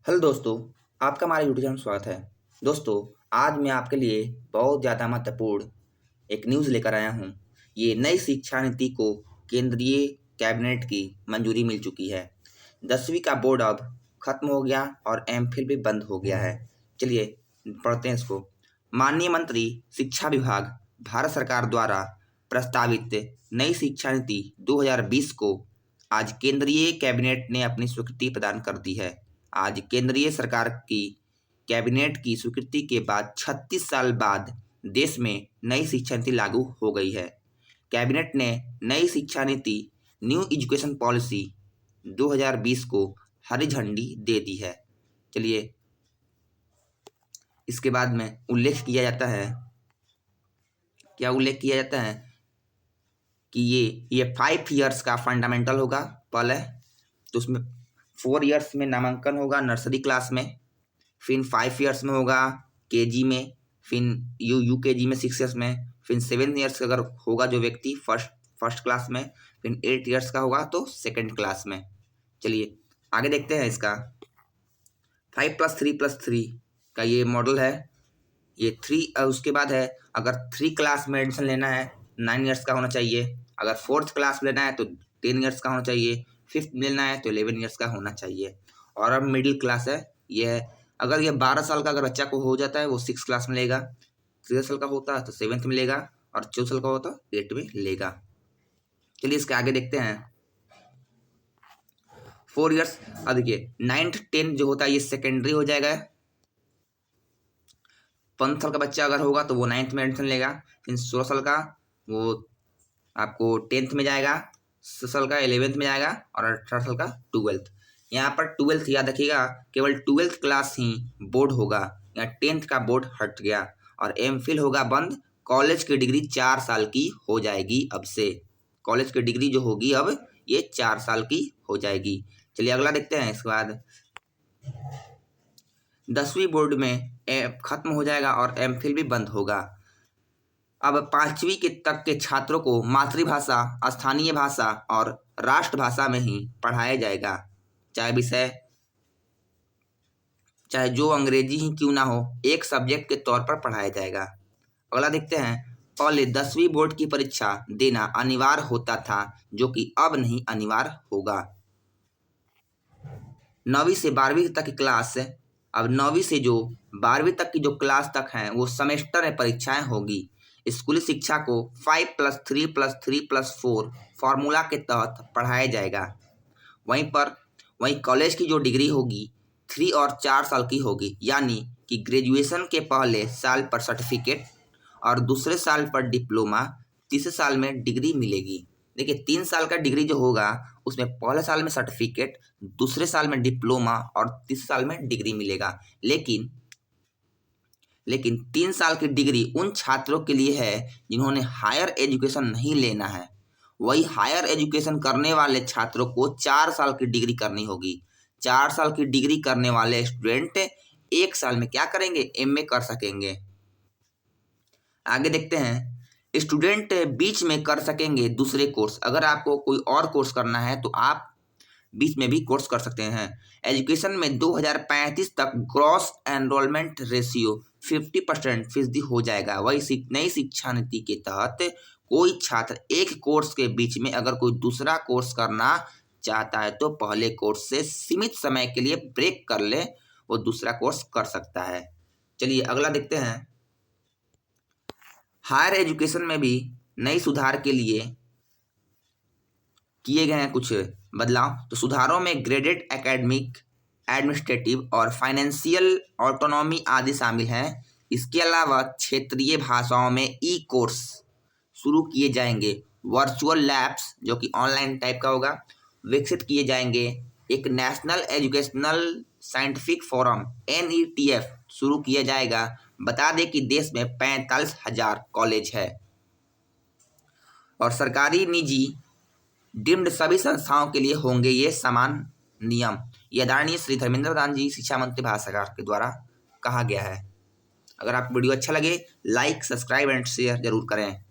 Hello दोस्तों, आपका हमारे यूट्यूब चैनल में स्वागत है। दोस्तों, आज मैं आपके लिए बहुत ज़्यादा महत्वपूर्ण एक न्यूज़ लेकर आया हूँ। ये नई शिक्षा नीति को केंद्रीय कैबिनेट की मंजूरी मिल चुकी है। 10वीं का बोर्ड अब खत्म हो गया और एमफिल भी बंद हो गया है। चलिए पढ़ते हैं इसको। माननीय मंत्री शिक्षा विभाग भारत सरकार द्वारा प्रस्तावित नई शिक्षा नीति 2020 को आज केंद्रीय कैबिनेट ने अपनी स्वीकृति प्रदान कर दी है। आज केंद्रीय सरकार की कैबिनेट की स्वीकृति के बाद 36 साल बाद देश में नई शिक्षा नीति लागू हो गई है। कैबिनेट ने नई शिक्षा नीति न्यू एजुकेशन पॉलिसी 2020 को हरी झंडी दे दी है। चलिए इसके बाद में उल्लेख किया जाता है, क्या उल्लेख किया जाता है कि ये 5 ईयर्स का फंडामेंटल होगा पहले, तो उसमें 4 ईयर्स में नामांकन होगा नर्सरी क्लास में, फिर 5 ईयर्स में होगा केजी में, फिर यूकेजी में 6 ईयर्स में, फिर 7 ईयर्स का अगर होगा जो व्यक्ति फर्स्ट क्लास में, फिर 8 ईयर्स का होगा तो सेकंड क्लास में। चलिए आगे देखते हैं इसका। 5+3+3 का ये मॉडल है। ये 3 उसके बाद है, अगर 3 क्लास में एडमिशन लेना है 9 ईयर्स का होना चाहिए, अगर 4th क्लास में लेना है तो 10 ईयर्स का होना चाहिए, 5th में लेना है तो 11 ईयर्स का होना चाहिए। और अब मिडिल क्लास है, ये है अगर ये 12 साल का अगर बच्चा को हो जाता है वो 6 क्लास में लेगा, 13 साल का होता है तो 7th में लेगा, और 14 साल का होता है 8 में लेगा। चलिए इसके आगे देखते हैं। 4 ईयर्स, अब देखिए 9th 10th जो होता है ये सेकेंडरी हो जाएगा। 15 साल का बच्चा अगर होगा तो वो 9th में एडमिशन लेगा, फिर 16 साल का वो आपको 10th में जाएगा, 16 साल का 11th में जाएगा, और 18 साल का 12th। यहाँ पर 12th याद रखिएगा, केवल 12th क्लास ही बोर्ड होगा, यहाँ 10th का बोर्ड हट गया, और एमफिल होगा बंद। कॉलेज की डिग्री 4 साल की हो जाएगी अब से। कॉलेज की डिग्री जो होगी अब ये 4 साल की हो जाएगी। चलिए अगला देखते हैं। इसके बाद 10वीं बोर्ड में खत्म हो जाएगा और एमफिल भी बंद होगा। अब 5वीं के तक के छात्रों को मातृभाषा, स्थानीय भाषा और राष्ट्रभाषा में ही पढ़ाया जाएगा, चाहे जो अंग्रेजी ही क्यों ना हो, एक सब्जेक्ट के तौर पर पढ़ाया जाएगा। अगला देखते हैं। पहले 10वीं बोर्ड की परीक्षा देना अनिवार्य होता था, जो कि अब नहीं अनिवार्य होगा। 9वीं से 12वीं तक की क्लास, अब 9वीं से जो 12वीं तक की जो क्लास तक हैं वो सेमेस्टर में परीक्षाएं होगी। स्कूली शिक्षा को 5+3+3+4 फार्मूला के तहत पढ़ाया जाएगा। वहीं कॉलेज की जो डिग्री होगी 3 और 4 साल की होगी, यानी कि ग्रेजुएशन के पहले साल पर सर्टिफिकेट और दूसरे साल पर डिप्लोमा, तीसरे साल में डिग्री मिलेगी। देखिए 3 साल का डिग्री जो होगा उसमें पहले साल में सर्टिफिकेट, दूसरे साल में डिप्लोमा और तीसरे साल में डिग्री मिलेगा। लेकिन 3 साल की डिग्री उन छात्रों के लिए है जिन्होंने हायर एजुकेशन नहीं लेना है। वही हायर एजुकेशन करने वाले छात्रों को 4 साल की डिग्री करनी होगी। 4 साल की डिग्री करने वाले स्टूडेंट 1 साल में क्या करेंगे, एमए कर सकेंगे। आगे देखते हैं। स्टूडेंट बीच में कर सकेंगे दूसरे कोर्स, अगर आपको कोई और कोर्स करना है तो आप बीच में भी कोर्स कर सकते हैं। एजुकेशन में 2035 तक ग्रॉस एनरोलमेंट रेशियो 50% फीसदी हो जाएगा। वही नई शिक्षा नीति के तहत कोई छात्र एक कोर्स के बीच में अगर कोई दूसरा कोर्स करना चाहता है तो पहले कोर्स से सीमित समय के लिए ब्रेक कर ले, वो दूसरा कोर्स कर सकता है। चलिए अगला देखते हैं। हायर एजुकेशन में भी नई सुधार के लिए किए गए हैं कुछ बदलाव। तो सुधारों में ग्रेडेड एकेडमिक, एडमिनिस्ट्रेटिव और फाइनेंशियल ऑटोनॉमी आदि शामिल हैं। इसके अलावा क्षेत्रीय भाषाओं में ई कोर्स शुरू किए जाएंगे। वर्चुअल लैब्स जो कि ऑनलाइन टाइप का होगा विकसित किए जाएंगे। एक national educational scientific forum NETF शुरू किया जाएगा। बता दें कि देश में 45,000 कॉलेज है, और सरकारी निजी डीम्ड सभी संस्थाओं के लिए होंगे ये समान नियम। ये आदरणीय श्री धर्मेंद्र प्रधान जी शिक्षा मंत्री भारत सरकार के द्वारा कहा गया है। अगर आपको वीडियो अच्छा लगे लाइक, सब्सक्राइब एंड शेयर जरूर करें।